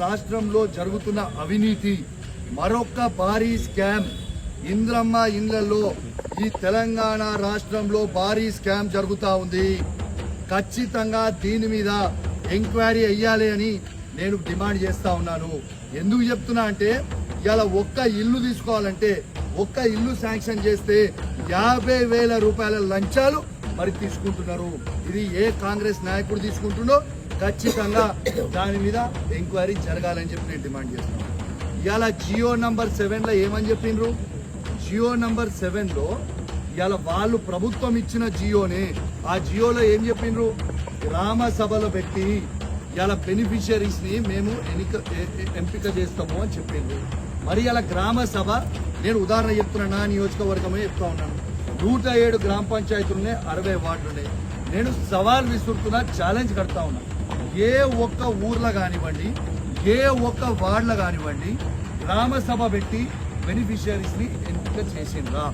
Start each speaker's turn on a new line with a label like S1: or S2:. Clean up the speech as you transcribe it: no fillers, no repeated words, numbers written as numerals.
S1: రాష్ట్రంలో జరుగుతున్న అవినీతి మరొక భారీ స్కామ్ ఇంద్రమ్మ ఇళ్లలో ఈ తెలంగాణ రాష్ట్రంలో భారీ స్కామ్ జరుగుతూ ఉంది. ఖచ్చితంగా దీని మీద ఎంక్వైరీ అయ్యాలి అని నేను డిమాండ్ చేస్తా ఉన్నాను. ఎందుకు చెప్తున్నా అంటే ఇలా ఒక్క ఇల్లు తీసుకోవాలంటే ఒక్క ఇల్లు శాంక్షన్ చేస్తే 50,000 రూపాయల లంచాలు మరి తీసుకుంటున్నారు. ఇది ఏ కాంగ్రెస్ నాయకుడు తీసుకుంటుండో ఖచ్చితంగా దాని మీద ఎంక్వైరీ జరగాలని చెప్పి నేను డిమాండ్ చేస్తున్నాను. ఇవాళ జియో నంబర్ 7లో ఏమని చెప్పిండ్రు? జియో నంబర్ 7లో ఇవాళ వాళ్ళు ప్రభుత్వం ఇచ్చిన జియోని ఆ జియోలో ఏం చెప్పిండ్రు? గ్రామ సభలో పెట్టి ఇవాళ బెనిఫిషియరీస్ ని మేము ఎంపిక చేస్తాము అని చెప్పిండ్రు. మరి ఇలా గ్రామ సభ నేను ఉదాహరణ చెప్తున్నా, నా నియోజకవర్గమే చెప్తా ఉన్నాను. 107 గ్రామ పంచాయతీలున్నాయి, 60 వార్డులున్నాయి. నేను సవాల్ విసురుతున్నా, ఛాలెంజ్ కడతా ఉన్నా. ఏ ఒక్క ఊర్లో కానివ్వండి, ఏ ఒక్క వార్డులో కానివ్వండి గ్రామ సభ పెట్టి బెనిఫిషియరీస్ ని ఎంపిక చేసిండ్రా?